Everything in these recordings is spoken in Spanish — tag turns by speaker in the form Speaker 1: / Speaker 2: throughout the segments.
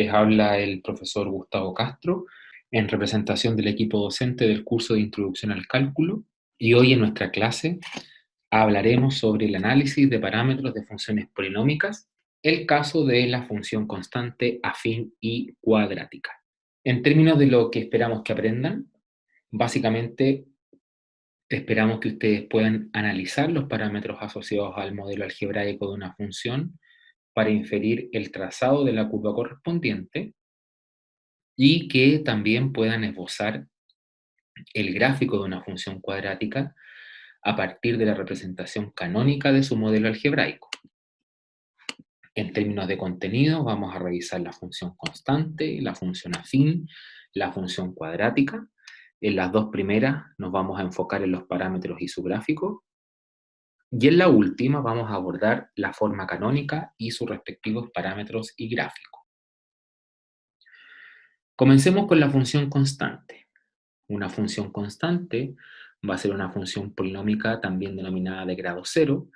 Speaker 1: Les habla el profesor Gustavo Castro en representación del equipo docente del curso de Introducción al Cálculo, y hoy en nuestra clase hablaremos sobre el análisis de parámetros de funciones polinómicas, el caso de la función constante, afín y cuadrática. En términos de lo que esperamos que aprendan, básicamente esperamos que ustedes puedan analizar los parámetros asociados al modelo algebraico de una función para inferir el trazado de la curva correspondiente, y que también puedan esbozar el gráfico de una función cuadrática a partir de la representación canónica de su modelo algebraico. En términos de contenido, vamos a revisar la función constante, la función afín, la función cuadrática. En las dos primeras nos vamos a enfocar en los parámetros y su gráfico, y en la última vamos a abordar la forma canónica y sus respectivos parámetros y gráficos. Comencemos con la función constante. Una función constante va a ser una función polinómica también denominada de grado cero,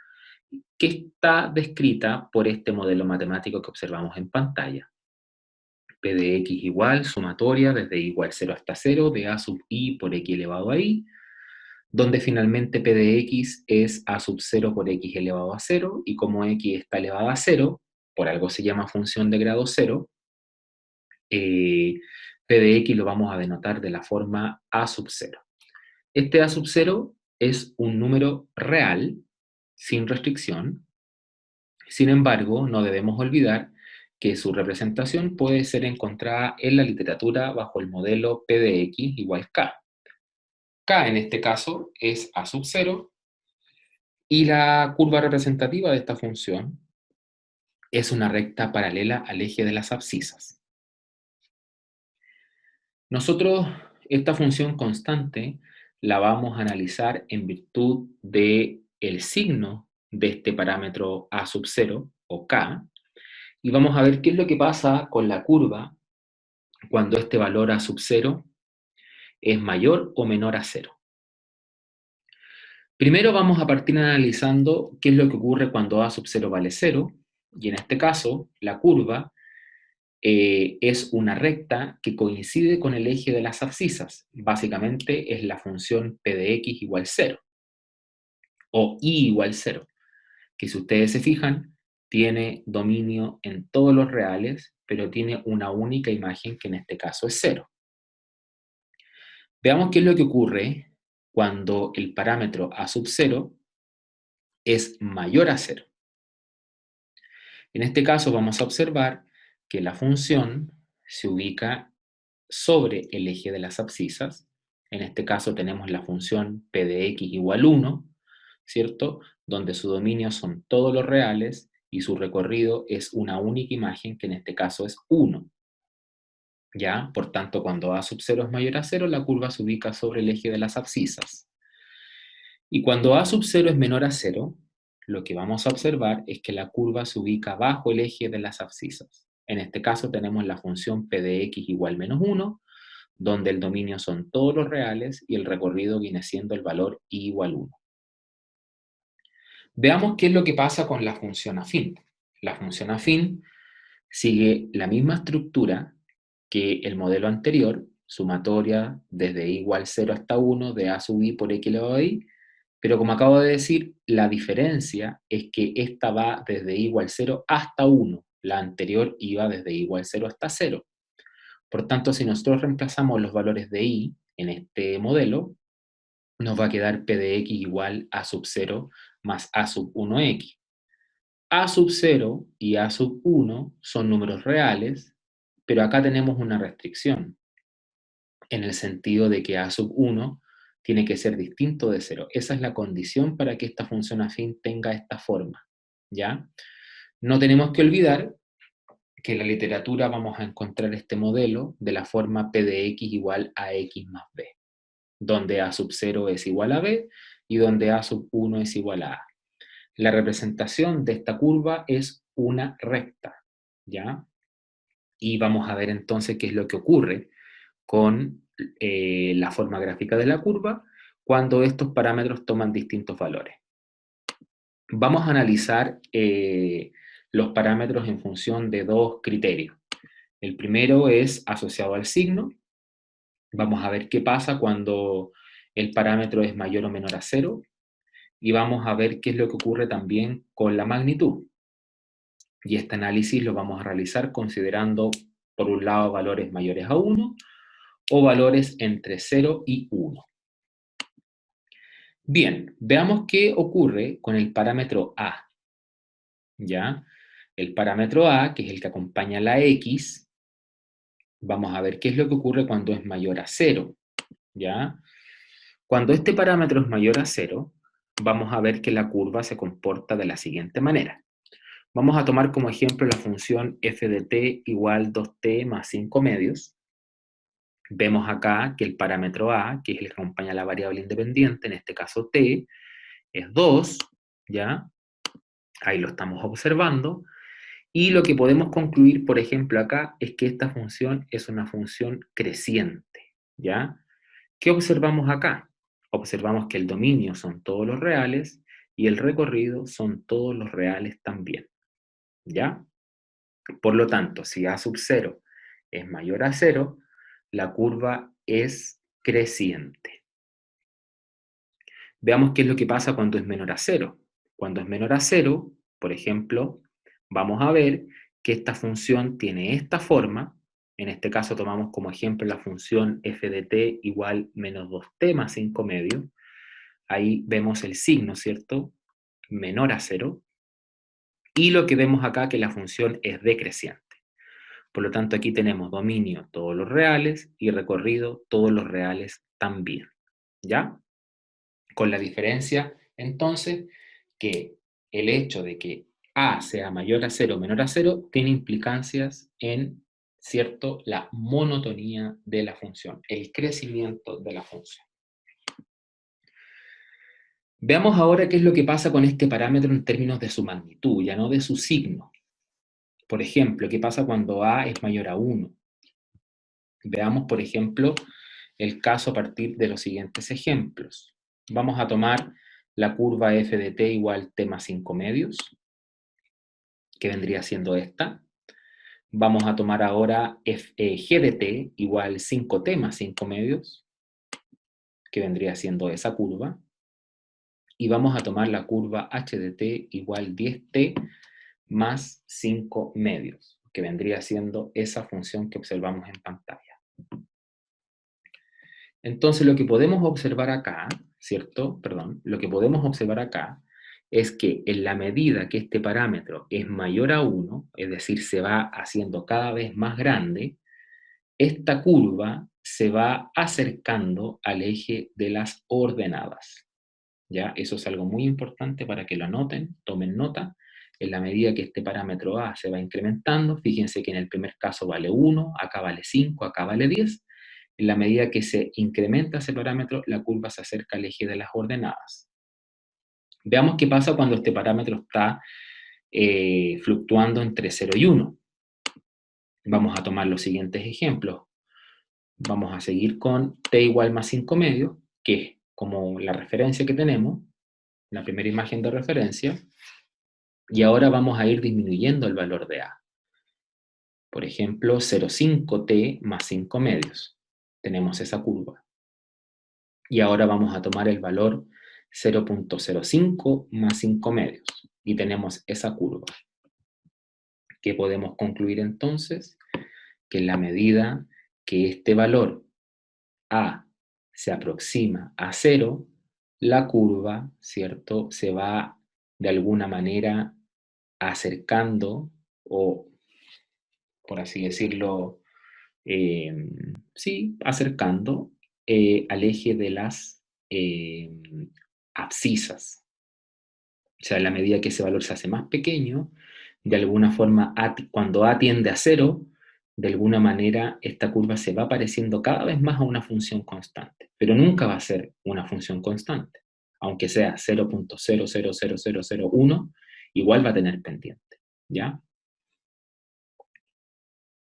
Speaker 1: que está descrita por este modelo matemático que observamos en pantalla. P de x igual sumatoria desde i igual 0 hasta 0 de a sub i por x elevado a i, donde finalmente P de x es a sub 0 por x elevado a 0, y como x está elevada a 0, por algo se llama función de grado 0, P de x lo vamos a denotar de la forma a sub 0. Este a sub 0 es un número real, sin restricción. Sin embargo, no debemos olvidar que su representación puede ser encontrada en la literatura bajo el modelo P de x igual k. K en este caso es a sub 0, y la curva representativa de esta función es una recta paralela al eje de las abscisas. Nosotros esta función constante la vamos a analizar en virtud del signo de este parámetro a sub 0 o k, y vamos a ver qué es lo que pasa con la curva cuando este valor a sub 0 es mayor o menor a 0. Primero vamos a partir analizando qué es lo que ocurre cuando a sub 0 vale 0, y en este caso la curva es una recta que coincide con el eje de las abscisas. Básicamente es la función P de x igual 0, o i igual 0, que si ustedes se fijan, tiene dominio en todos los reales, pero tiene una única imagen que en este caso es 0. Veamos qué es lo que ocurre cuando el parámetro a sub 0 es mayor a 0. En este caso vamos a observar que la función se ubica sobre el eje de las abscisas. En este caso tenemos la función P de x igual 1, ¿cierto? Donde su dominio son todos los reales y su recorrido es una única imagen que en este caso es 1. ¿Ya? Por tanto, cuando a sub 0 es mayor a 0, la curva se ubica sobre el eje de las abscisas. Y cuando a sub 0 es menor a 0, lo que vamos a observar es que la curva se ubica bajo el eje de las abscisas. En este caso tenemos la función P de x igual menos 1, donde el dominio son todos los reales y el recorrido viene siendo el valor i igual 1. Veamos qué es lo que pasa con la función afín. La función afín sigue la misma estructura que el modelo anterior, sumatoria desde i igual 0 hasta 1 de a sub i por x elevado a i, pero como acabo de decir, la diferencia es que esta va desde i igual 0 hasta 1, la anterior iba desde i igual 0 hasta 0. Por tanto, si nosotros reemplazamos los valores de i en este modelo, nos va a quedar P de x igual a sub 0 más a sub 1x. A sub 0 y a sub 1 son números reales, pero acá tenemos una restricción, en el sentido de que a sub 1 tiene que ser distinto de 0. Esa es la condición para que esta función afín tenga esta forma, ¿ya? No tenemos que olvidar que en la literatura vamos a encontrar este modelo de la forma P de x igual a x más b, donde a sub 0 es igual a b y donde a sub 1 es igual a. La representación de esta curva es una recta, ¿ya? Y vamos a ver entonces qué es lo que ocurre con la forma gráfica de la curva cuando estos parámetros toman distintos valores. Vamos a analizar los parámetros en función de dos criterios. El primero es asociado al signo. Vamos a ver qué pasa cuando el parámetro es mayor o menor a 0. Y vamos a ver qué es lo que ocurre también con la magnitud. Y este análisis lo vamos a realizar considerando, por un lado, valores mayores a 1 o valores entre 0 y 1. Bien, veamos qué ocurre con el parámetro A. ¿Ya? El parámetro A, que es el que acompaña la X, vamos a ver qué es lo que ocurre cuando es mayor a 0. ¿Ya? Cuando este parámetro es mayor a 0, vamos a ver que la curva se comporta de la siguiente manera. Vamos a tomar como ejemplo la función f de t igual 2t más 5 medios. Vemos acá que el parámetro a, que es el que acompaña a la variable independiente, en este caso t, es 2, ¿ya? Ahí lo estamos observando. Y lo que podemos concluir, por ejemplo, acá, es que esta función es una función creciente, ¿ya? ¿Qué observamos acá? Observamos que el dominio son todos los reales y el recorrido son todos los reales también, ¿ya? Por lo tanto, si a sub 0 es mayor a 0, la curva es creciente. Veamos qué es lo que pasa cuando es menor a 0. Cuando es menor a 0, por ejemplo, vamos a ver que esta función tiene esta forma. En este caso tomamos como ejemplo la función f de t igual menos 2t más 5 medios. Ahí vemos el signo, ¿cierto? Menor a 0. Y lo que vemos acá que la función es decreciente. Por lo tanto, aquí tenemos dominio todos los reales y recorrido todos los reales también. ¿Ya? Con la diferencia, entonces, que el hecho de que a sea mayor a 0 o menor a 0 tiene implicancias en, ¿cierto?, la monotonía de la función, el crecimiento de la función. Veamos ahora qué es lo que pasa con este parámetro en términos de su magnitud, ya no de su signo. Por ejemplo, ¿qué pasa cuando a es mayor a 1? Veamos, por ejemplo, el caso a partir de los siguientes ejemplos. Vamos a tomar la curva f de t igual t más 5 medios, que vendría siendo esta. Vamos a tomar ahora g de t igual 5t más 5 medios, que vendría siendo esa curva. Y vamos a tomar la curva h de t igual 10t más 5 medios, que vendría siendo esa función que observamos en pantalla. Entonces, lo que podemos observar acá, ¿cierto? Perdón, lo que podemos observar acá es que en la medida que este parámetro es mayor a 1, es decir, se va haciendo cada vez más grande, esta curva se va acercando al eje de las ordenadas. ¿Ya? Eso es algo muy importante para que lo anoten, tomen nota. En la medida que este parámetro A se va incrementando, fíjense que en el primer caso vale 1, acá vale 5, acá vale 10. En la medida que se incrementa ese parámetro, la curva se acerca al eje de las ordenadas. Veamos qué pasa cuando este parámetro está fluctuando entre 0 y 1. Vamos a tomar los siguientes ejemplos. Vamos a seguir con t igual más 5 medios, que es como la referencia que tenemos, la primera imagen de referencia, y ahora vamos a ir disminuyendo el valor de a. Por ejemplo, 0,5t más 5 medios. Tenemos esa curva. Y ahora vamos a tomar el valor 0,05 más 5 medios. Y tenemos esa curva. ¿Qué podemos concluir entonces? Que en la medida que este valor a se aproxima a 0, la curva, ¿cierto?, se va de alguna manera acercando o, por así decirlo, sí, acercando al eje de las abscisas. O sea, en la medida que ese valor se hace más pequeño, de alguna forma, cuando a tiende a 0, de alguna manera esta curva se va pareciendo cada vez más a una función constante, pero nunca va a ser una función constante. Aunque sea 0,000001, igual va a tener pendiente, ¿ya?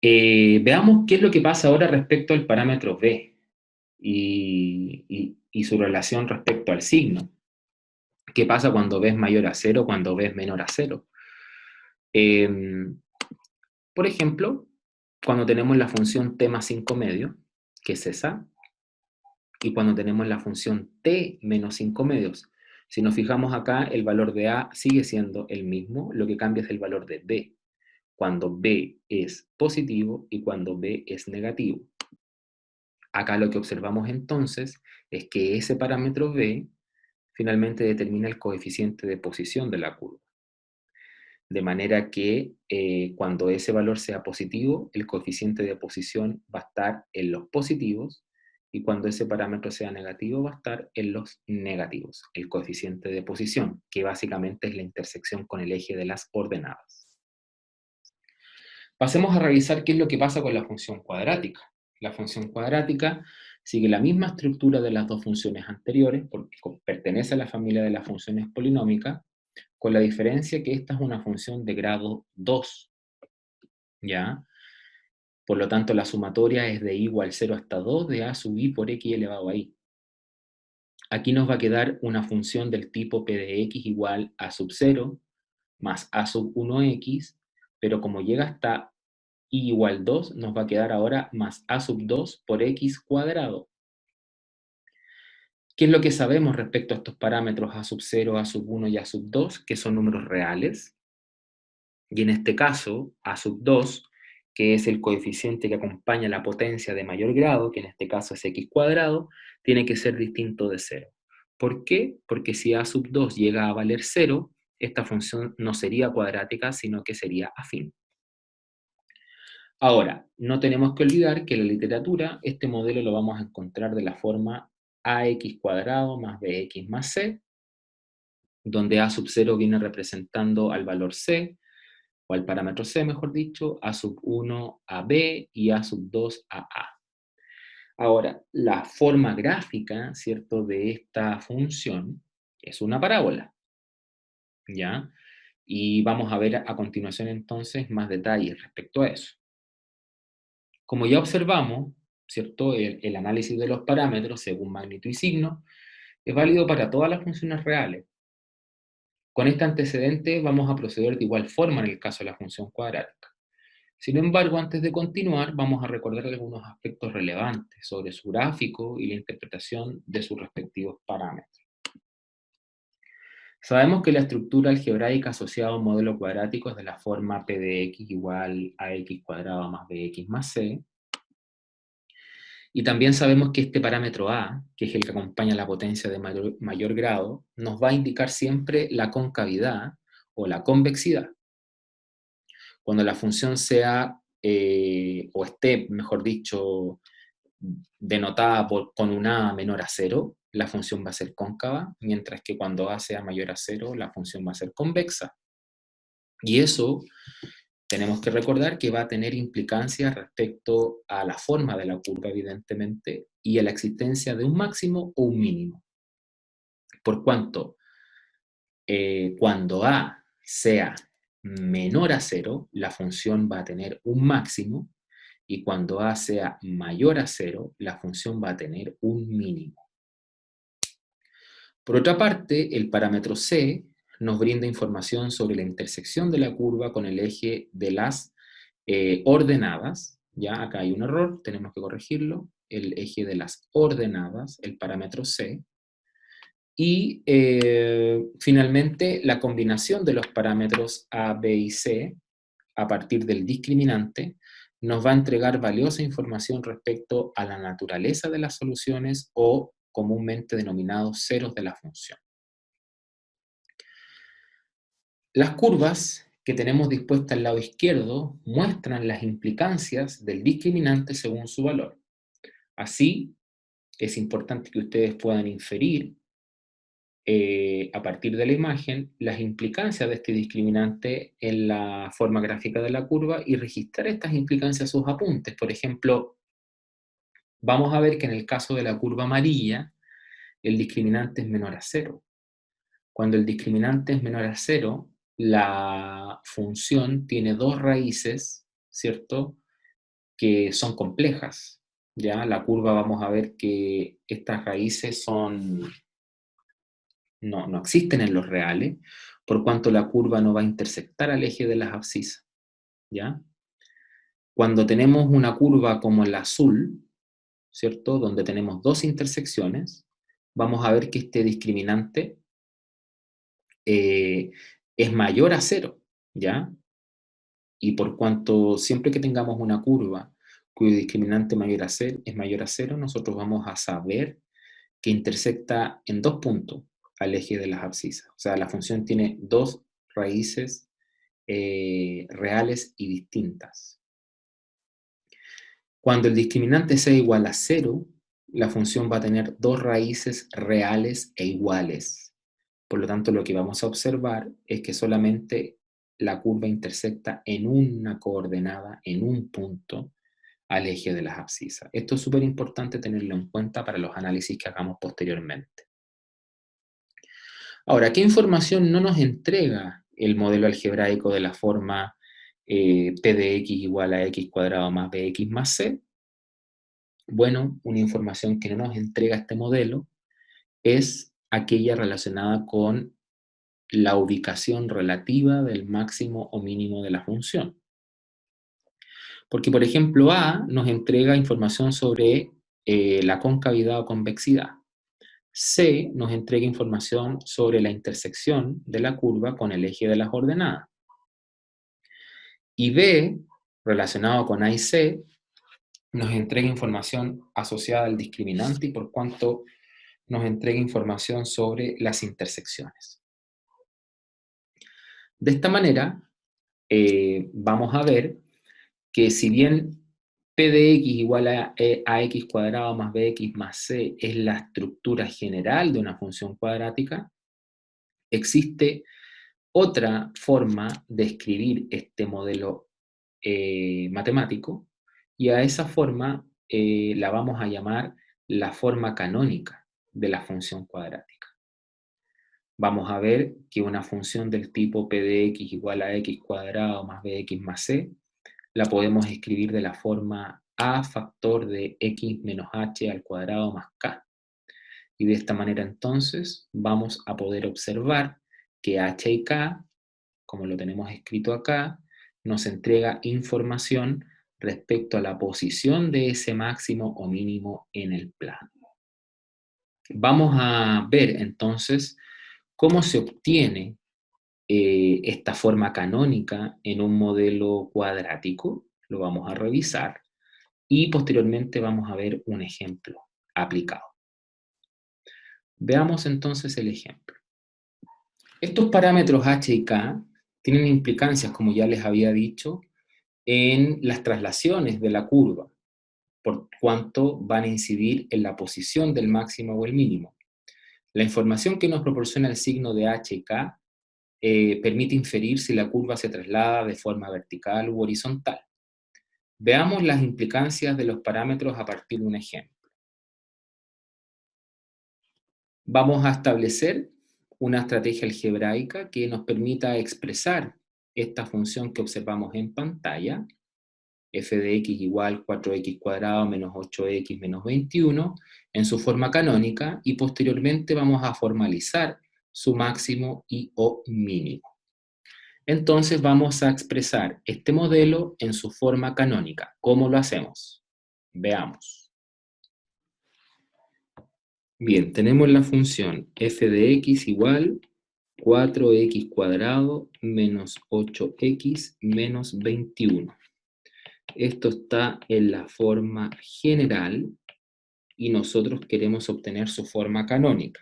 Speaker 1: Veamos qué es lo que pasa ahora respecto al parámetro b y su relación respecto al signo. ¿Qué pasa cuando b es mayor a 0, cuando b es menor a 0? Por ejemplo, cuando tenemos la función t más 5 medios, que es esa, y cuando tenemos la función t menos 5 medios. Si nos fijamos acá, el valor de a sigue siendo el mismo, lo que cambia es el valor de b, cuando b es positivo y cuando b es negativo. Acá lo que observamos entonces es que ese parámetro b finalmente determina el coeficiente de posición de la curva. De manera que cuando ese valor sea positivo, el coeficiente de posición va a estar en los positivos, y cuando ese parámetro sea negativo va a estar en los negativos, el coeficiente de posición, que básicamente es la intersección con el eje de las ordenadas. Pasemos a revisar qué es lo que pasa con la función cuadrática. La función cuadrática sigue la misma estructura de las dos funciones anteriores, porque pertenece a la familia de las funciones polinómicas, con la diferencia que esta es una función de grado 2, ¿ya? Por lo tanto, la sumatoria es de i igual 0 hasta 2 de a sub i por x elevado a i. Aquí nos va a quedar una función del tipo p de x igual a sub 0 más a sub 1x, pero como llega hasta i igual 2, nos va a quedar ahora más a sub 2 por x cuadrado. ¿Qué es lo que sabemos respecto a estos parámetros a sub 0, a sub 1 y a sub 2? Que son números reales. Y en este caso, a sub 2, que es el coeficiente que acompaña la potencia de mayor grado, que en este caso es x cuadrado, tiene que ser distinto de 0. ¿Por qué? Porque si a sub 2 llega a valer 0, esta función no sería cuadrática, sino que sería afín. Ahora, no tenemos que olvidar que en la literatura este modelo lo vamos a encontrar de la forma ax cuadrado más bx más c, donde a sub 0 viene representando al valor c, o al parámetro c, mejor dicho, a sub 1 a b y a sub 2 a a. Ahora, la forma gráfica, ¿cierto?, de esta función es una parábola, ¿ya? Y vamos a ver a continuación entonces más detalles respecto a eso. Como ya observamos, ¿cierto?, el análisis de los parámetros según magnitud y signo es válido para todas las funciones reales. Con este antecedente vamos a proceder de igual forma en el caso de la función cuadrática. Sin embargo, antes de continuar, vamos a recordar algunos aspectos relevantes sobre su gráfico y la interpretación de sus respectivos parámetros. Sabemos que la estructura algebraica asociada a un modelo cuadrático es de la forma p de x igual a x cuadrado más bx más c. Y también sabemos que este parámetro a, que es el que acompaña la potencia de mayor grado, nos va a indicar siempre la concavidad o la convexidad. Cuando la función sea, o esté, mejor dicho, denotada con un a menor a 0, la función va a ser cóncava, mientras que cuando a sea mayor a 0, la función va a ser convexa. Y eso tenemos que recordar que va a tener implicancias respecto a la forma de la curva, evidentemente, y a la existencia de un máximo o un mínimo. Por cuanto, cuando a sea menor a 0, la función va a tener un máximo, y cuando a sea mayor a 0, la función va a tener un mínimo. Por otra parte, el parámetro c nos brinda información sobre la intersección de la curva con el eje de las ordenadas. Ya acá hay un error, tenemos que corregirlo. El eje de las ordenadas, el parámetro c. Y finalmente, la combinación de los parámetros a, b y c a partir del discriminante nos va a entregar valiosa información respecto a la naturaleza de las soluciones, o comúnmente denominados ceros de la función. Las curvas que tenemos dispuestas al lado izquierdo muestran las implicancias del discriminante según su valor. Así, es importante que ustedes puedan inferir a partir de la imagen las implicancias de este discriminante en la forma gráfica de la curva y registrar estas implicancias en sus apuntes. Por ejemplo, vamos a ver que en el caso de la curva amarilla, el discriminante es menor a 0. Cuando el discriminante es menor a 0, la función tiene dos raíces, ¿cierto?, que son complejas. Ya la curva, vamos a ver que estas raíces no existen en los reales, por cuanto la curva no va a intersectar al eje de las abscisas, ¿ya? Cuando tenemos una curva como el azul, ¿cierto? Donde tenemos dos intersecciones, vamos a ver que este discriminante es mayor a cero, ¿ya? Y por cuanto siempre que tengamos una curva cuyo discriminante es mayor a cero, nosotros vamos a saber que intersecta en dos puntos al eje de las abscisas. O sea, la función tiene dos raíces reales y distintas. Cuando el discriminante sea igual a cero, la función va a tener dos raíces reales e iguales. Por lo tanto, lo que vamos a observar es que solamente la curva intersecta en una coordenada, en un punto, al eje de las abscisas. Esto es súper importante tenerlo en cuenta para los análisis que hagamos posteriormente. Ahora, ¿qué información no nos entrega el modelo algebraico de la forma P de x igual a x cuadrado más bx más c? Bueno, una información que no nos entrega este modelo es aquella relacionada con la ubicación relativa del máximo o mínimo de la función. Porque, por ejemplo, A nos entrega información sobre la concavidad o convexidad. C nos entrega información sobre la intersección de la curva con el eje de las ordenadas. Y B, relacionado con A y C, nos entrega información asociada al discriminante y por cuanto nos entrega información sobre las intersecciones. De esta manera, vamos a ver que si bien P de x igual a x cuadrado más bx más c es la estructura general de una función cuadrática, existe otra forma de escribir este modelo matemático y a esa forma la vamos a llamar la forma canónica de la función cuadrática. Vamos a ver que una función del tipo p de x igual a x cuadrado más bx más c la podemos escribir de la forma a factor de x menos h al cuadrado más k. Y de esta manera entonces vamos a poder observar que h y k, como lo tenemos escrito acá, nos entrega información respecto a la posición de ese máximo o mínimo en el plano. Vamos a ver entonces cómo se obtiene esta forma canónica en un modelo cuadrático. Lo vamos a revisar y posteriormente vamos a ver un ejemplo aplicado. Veamos entonces el ejemplo. Estos parámetros h y k tienen implicancias, como ya les había dicho, en las traslaciones de la curva, por cuanto van a incidir en la posición del máximo o el mínimo. La información que nos proporciona el signo de h y k permite inferir si la curva se traslada de forma vertical u horizontal. Veamos las implicancias de los parámetros a partir de un ejemplo. Vamos a establecer una estrategia algebraica que nos permita expresar esta función que observamos en pantalla, f de x igual 4x cuadrado menos 8x menos 21, en su forma canónica, y posteriormente vamos a formalizar su máximo y o mínimo. Entonces vamos a expresar este modelo en su forma canónica. ¿Cómo lo hacemos? Veamos. Bien, tenemos la función f de x igual 4x cuadrado menos 8x menos 21. Esto está en la forma general y nosotros queremos obtener su forma canónica.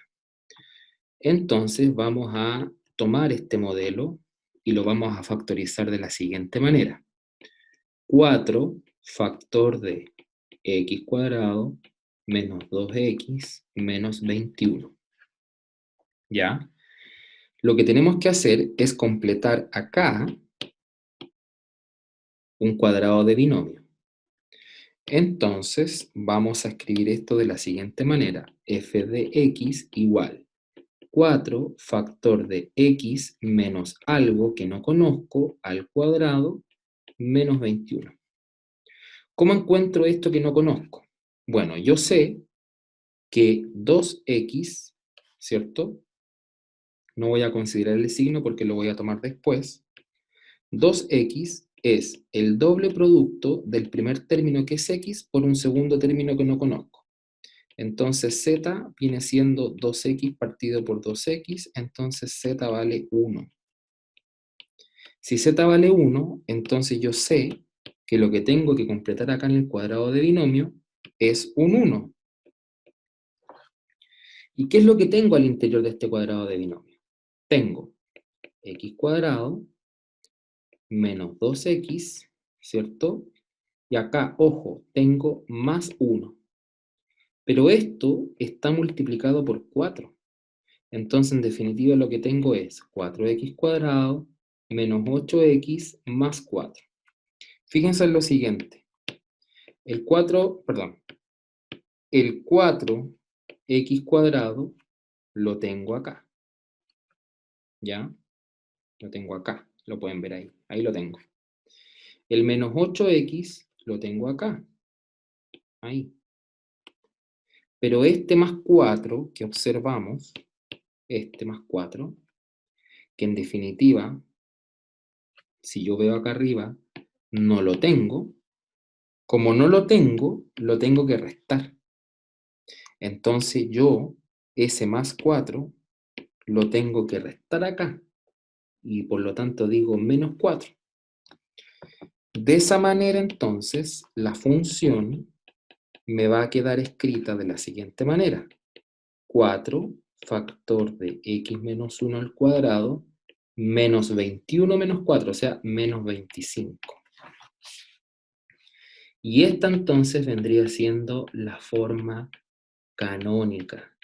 Speaker 1: Entonces vamos a tomar este modelo y lo vamos a factorizar de la siguiente manera. 4 factor de x cuadrado menos 2x menos 21. ¿Ya? Lo que tenemos que hacer es completar acá un cuadrado de binomio. Entonces vamos a escribir esto de la siguiente manera. F de x igual 4 factor de x menos algo que no conozco al cuadrado menos 21. ¿Cómo encuentro esto que no conozco? Bueno, yo sé que 2x, ¿cierto? No voy a considerar el signo porque lo voy a tomar después. 2x es el doble producto del primer término, que es x, por un segundo término que no conozco. Entonces z viene siendo 2x partido por 2x, entonces z vale 1. Si z vale 1, entonces yo sé que lo que tengo que completar acá en el cuadrado de binomio es un 1. ¿Y qué es lo que tengo al interior de este cuadrado de binomio? Tengo x cuadrado menos 2x, ¿cierto? Y acá, ojo, tengo más 1. Pero esto está multiplicado por 4. Entonces, en definitiva, lo que tengo es 4x cuadrado menos 8x más 4. Fíjense en lo siguiente. El 4x cuadrado lo tengo acá. ¿Ya? Lo tengo acá. Lo pueden ver ahí. Ahí lo tengo. El menos 8x lo tengo acá. Ahí. Pero este más 4 que observamos, este más 4, que en definitiva, si yo veo acá arriba, no lo tengo. Como no lo tengo que restar. Entonces yo, ese más 4, lo tengo que restar acá. Y por lo tanto digo menos 4. De esa manera, entonces, la función me va a quedar escrita de la siguiente manera. 4 factor de x menos 1 al cuadrado menos 21 menos 4, o sea, menos 25. Y esta entonces vendría siendo la forma canónica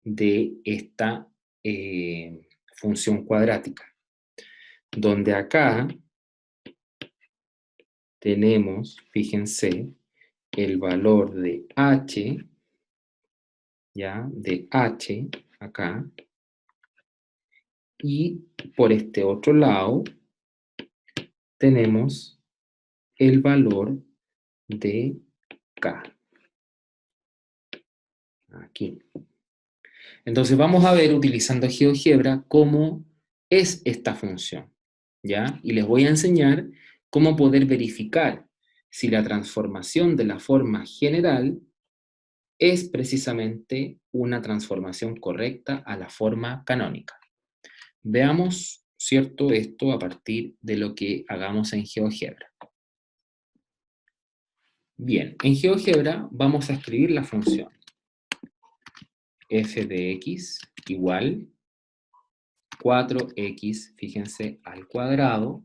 Speaker 1: de esta función cuadrática, donde acá tenemos, fíjense, el valor de h, ¿ya? De h acá, y por este otro lado tenemos el valor de k, aquí. Entonces vamos a ver, utilizando GeoGebra, cómo es esta función, ¿ya? Y les voy a enseñar cómo poder verificar si la transformación de la forma general es precisamente una transformación correcta a la forma canónica. Veamos, ¿cierto?, esto a partir de lo que hagamos en GeoGebra. Bien, en GeoGebra vamos a escribir la función f de x igual 4x, fíjense, al cuadrado,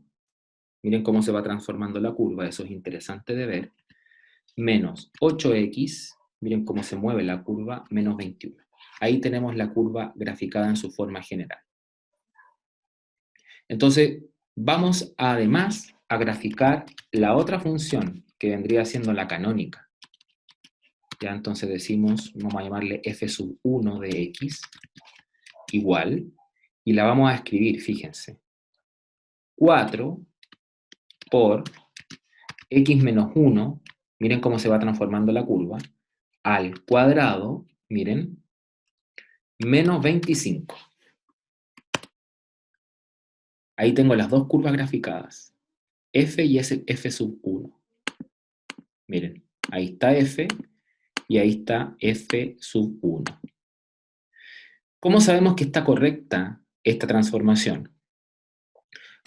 Speaker 1: miren cómo se va transformando la curva, eso es interesante de ver, menos 8x, miren cómo se mueve la curva, menos 21. Ahí tenemos la curva graficada en su forma general. Entonces, vamos además a graficar la otra función, que vendría siendo la canónica. Ya entonces decimos, vamos a llamarle f sub 1 de x, igual, y la vamos a escribir, fíjense, 4 por x menos 1, miren cómo se va transformando la curva, al cuadrado, miren, menos 25. Ahí tengo las dos curvas graficadas, f y f sub 1. Miren, ahí está f y ahí está f sub 1. ¿Cómo sabemos que está correcta esta transformación?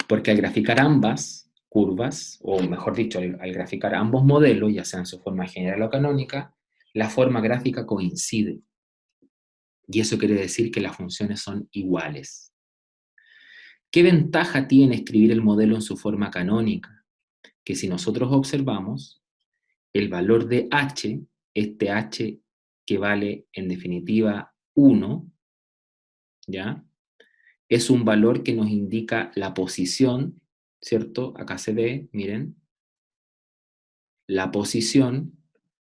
Speaker 1: Porque al graficar ambas curvas, o mejor dicho, al graficar ambos modelos, ya sean su forma general o canónica, la forma gráfica coincide. Y eso quiere decir que las funciones son iguales. ¿Qué ventaja tiene escribir el modelo en su forma canónica? Que si nosotros observamos, el valor de h, este h que vale en definitiva 1, ¿ya? Es un valor que nos indica la posición, ¿cierto? Acá se ve, miren, la posición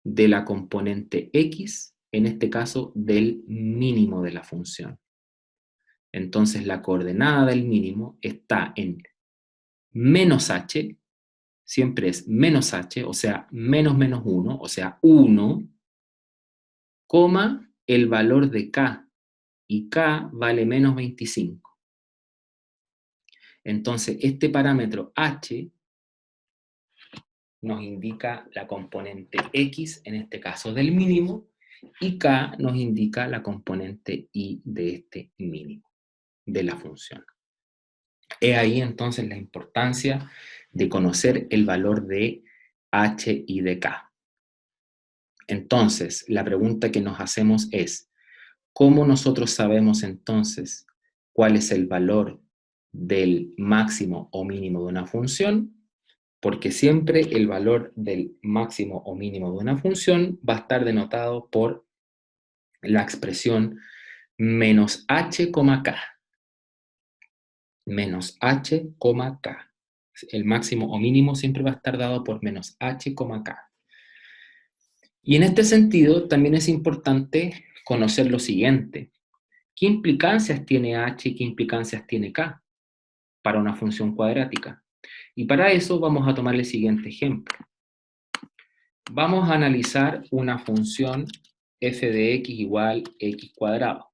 Speaker 1: de la componente x, en este caso del mínimo de la función. Entonces la coordenada del mínimo está en menos h, siempre es menos h, o sea, menos menos 1, o sea, 1, coma el valor de k, y k vale menos 25. Entonces, este parámetro h nos indica la componente x, en este caso del mínimo, y k nos indica la componente y de este mínimo, de la función. He ahí entonces la importancia de conocer el valor de h y de k. Entonces, la pregunta que nos hacemos es, ¿cómo nosotros sabemos entonces cuál es el valor del máximo o mínimo de una función? Porque siempre el valor del máximo o mínimo de una función va a estar denotado por la expresión menos h, k. Menos h, k. El máximo o mínimo siempre va a estar dado por menos h, k. Y en este sentido también es importante conocer lo siguiente. ¿Qué implicancias tiene h y qué implicancias tiene k para una función cuadrática? Y para eso vamos a tomar el siguiente ejemplo. Vamos a analizar una función f de x igual x cuadrado,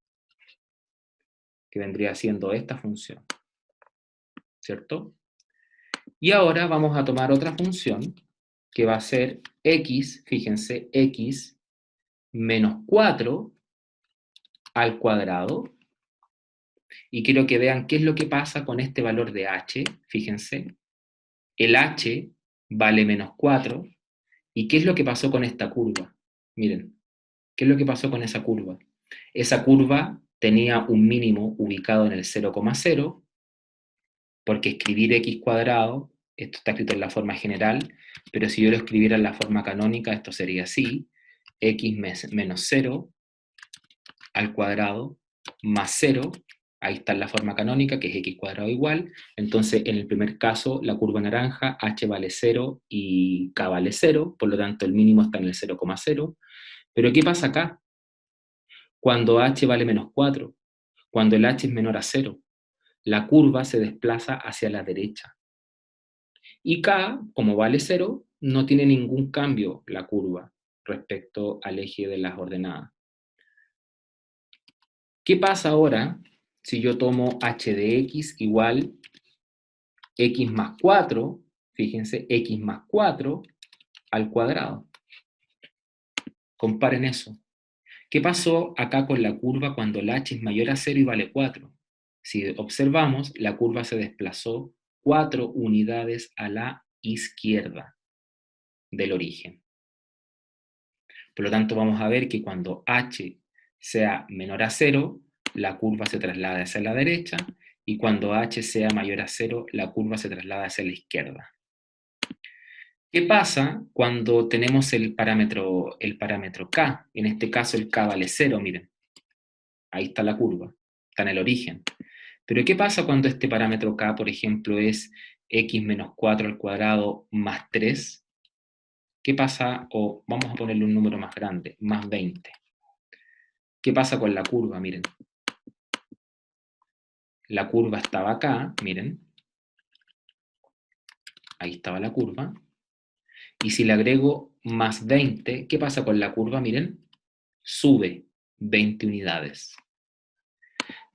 Speaker 1: que vendría siendo esta función, ¿cierto? Y ahora vamos a tomar otra función que va a ser x, fíjense, x menos 4 al cuadrado. Y quiero que vean qué es lo que pasa con este valor de h, fíjense. El h vale menos 4. ¿Y qué es lo que pasó con esta curva? Miren, ¿qué es lo que pasó con esa curva? Esa curva tenía un mínimo ubicado en el 0,0, porque escribir x cuadrado, esto está escrito en la forma general, pero si yo lo escribiera en la forma canónica, esto sería así, x menos 0 al cuadrado más 0, ahí está la forma canónica, que es x cuadrado igual. Entonces, en el primer caso, la curva naranja, h vale 0 y k vale 0, por lo tanto el mínimo está en el 0,0. Pero ¿qué pasa acá? Cuando h vale menos 4, cuando el h es menor a 0, la curva se desplaza hacia la derecha. Y k, como vale 0, no tiene ningún cambio la curva respecto al eje de las ordenadas. ¿Qué pasa ahora si yo tomo h de x igual x más 4, fíjense, x más 4 al cuadrado? Comparen eso. ¿Qué pasó acá con la curva cuando el h es mayor a 0 y vale 4? Si observamos, la curva se desplazó 4 unidades a la izquierda del origen. Por lo tanto, vamos a ver que cuando h sea menor a 0, la curva se traslada hacia la derecha, y cuando h sea mayor a 0, la curva se traslada hacia la izquierda. ¿Qué pasa cuando tenemos el parámetro k? En este caso el k vale 0, miren. Ahí está la curva, está en el origen. Pero ¿qué pasa cuando este parámetro k, por ejemplo, es x menos 4 al cuadrado más 3? ¿Qué pasa? O vamos a ponerle un número más grande, más 20. ¿Qué pasa con la curva? Miren. La curva estaba acá, miren. Ahí estaba la curva. Y si le agrego más 20, ¿qué pasa con la curva? Miren. Sube 20 unidades.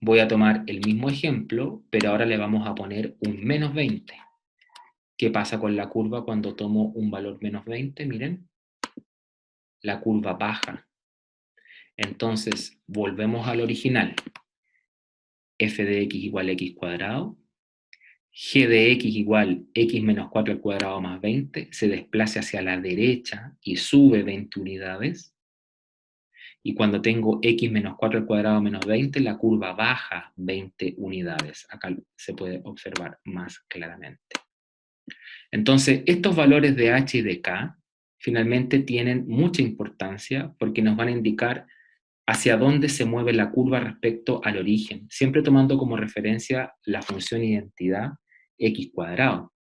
Speaker 1: Voy a tomar el mismo ejemplo, pero ahora le vamos a poner un menos 20. ¿Qué pasa con la curva cuando tomo un valor menos 20? Miren. La curva baja. Entonces, volvemos al original. F de x igual x cuadrado. G de x igual x menos 4 al cuadrado más 20, se desplaza hacia la derecha y sube 20 unidades. Y cuando tengo x menos 4 al cuadrado menos 20, la curva baja 20 unidades. Acá se puede observar más claramente. Entonces, estos valores de h y de k finalmente tienen mucha importancia porque nos van a indicar hacia dónde se mueve la curva respecto al origen, siempre tomando como referencia la función identidad x cuadrado.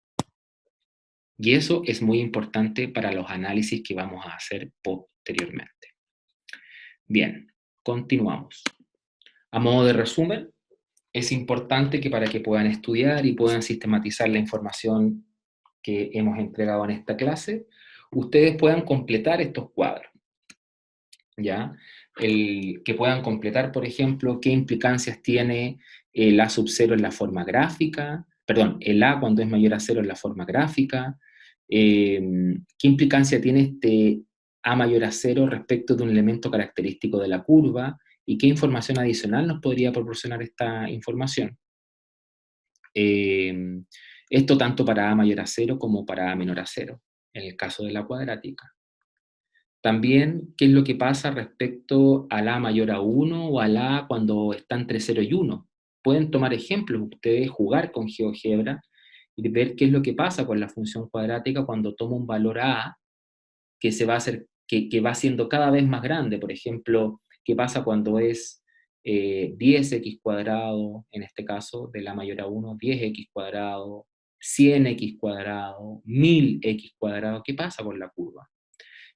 Speaker 1: Y eso es muy importante para los análisis que vamos a hacer posteriormente. Bien, continuamos. A modo de resumen, es importante que para que puedan estudiar y puedan sistematizar la información que hemos entregado en esta clase, ustedes puedan completar estos cuadros. ¿Ya? Que puedan completar, por ejemplo, qué implicancias tiene el A sub 0 en la forma gráfica, perdón, el A cuando es mayor a 0 en la forma gráfica, ¿Qué implicancia tiene este A mayor a cero respecto de un elemento característico de la curva? ¿Y qué información adicional nos podría proporcionar esta información? Eh, Esto tanto para A mayor a cero como para A menor a cero, en el caso de la cuadrática. También, ¿qué es lo que pasa respecto al A mayor a 1 o al A cuando está entre 0 y 1? Pueden tomar ejemplos, ustedes jugar con GeoGebra y ver qué es lo que pasa con la función cuadrática cuando toma un valor A que se va a hacer, que va siendo cada vez más grande. Por ejemplo, ¿qué pasa cuando es 10x cuadrado, en este caso de la mayor a 1, 10x cuadrado, 100x cuadrado, 1000x cuadrado? ¿Qué pasa con la curva?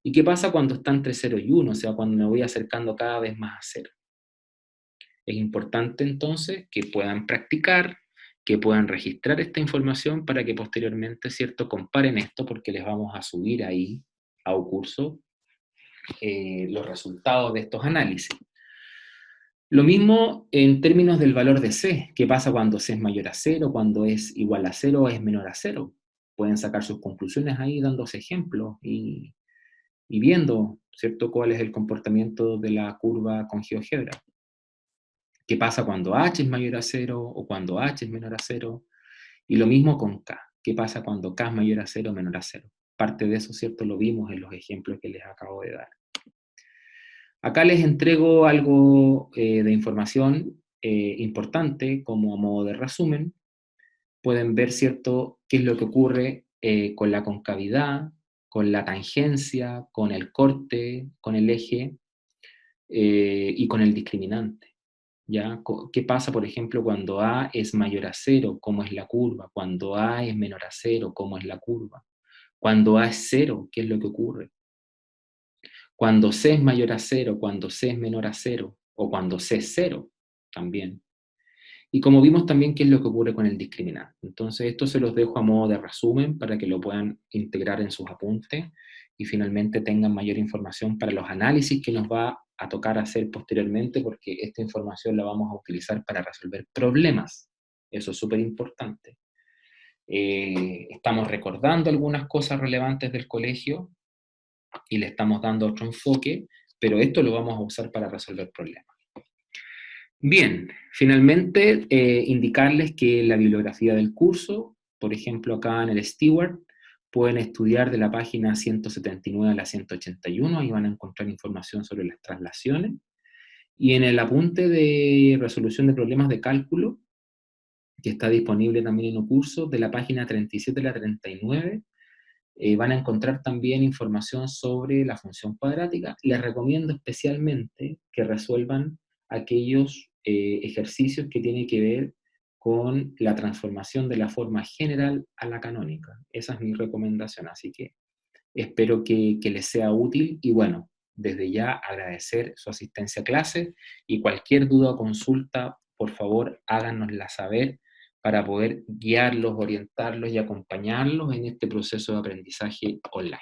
Speaker 1: ¿Y qué pasa cuando está entre 0 y 1? O sea, cuando me voy acercando cada vez más a 0. Es importante entonces que puedan practicar, que puedan registrar esta información para que posteriormente, ¿cierto?, comparen esto, porque les vamos a subir ahí a un curso los resultados de estos análisis. Lo mismo en términos del valor de C. ¿Qué pasa cuando C es mayor a 0, cuando es igual a 0 o es menor a 0? Pueden sacar sus conclusiones ahí dándose ejemplos y viendo, ¿cierto?, cuál es el comportamiento de la curva con GeoGebra. ¿Qué pasa cuando h es mayor a 0 o cuando h es menor a 0? Y lo mismo con k. ¿Qué pasa cuando k es mayor a 0 o menor a 0? Parte de eso, ¿cierto?, lo vimos en los ejemplos que les acabo de dar. Acá les entrego algo de información importante como a modo de resumen. Pueden ver, ¿cierto?, qué es lo que ocurre con la concavidad, con la tangencia, con el corte, con el eje y con el discriminante. ¿Ya? ¿Qué pasa, por ejemplo, cuando A es mayor a 0? ¿Cómo es la curva? Cuando A es menor a 0, ¿cómo es la curva? Cuando A es 0, ¿qué es lo que ocurre? Cuando C es mayor a 0, cuando C es menor a 0, o cuando C es 0, también. Y como vimos también qué es lo que ocurre con el discriminante. Entonces, esto se los dejo a modo de resumen para que lo puedan integrar en sus apuntes y finalmente tengan mayor información para los análisis que nos va a tocar hacer posteriormente, porque esta información la vamos a utilizar para resolver problemas. Eso es súper importante. Estamos recordando algunas cosas relevantes del colegio y le estamos dando otro enfoque, pero esto lo vamos a usar para resolver problemas. Bien, finalmente indicarles que la bibliografía del curso, por ejemplo acá en el Steward, pueden estudiar de la página 179 a la 181, ahí van a encontrar información sobre las traslaciones, y en el apunte de resolución de problemas de cálculo, que está disponible también en un curso, de la página 37 a la 39, van a encontrar también información sobre la función cuadrática. Les recomiendo especialmente que resuelvan aquellos ejercicios que tienen que ver con la transformación de la forma general a la canónica. Esa es mi recomendación, así que espero que les sea útil y bueno, desde ya agradecer su asistencia a clase y cualquier duda o consulta, por favor háganosla saber para poder guiarlos, orientarlos y acompañarlos en este proceso de aprendizaje online.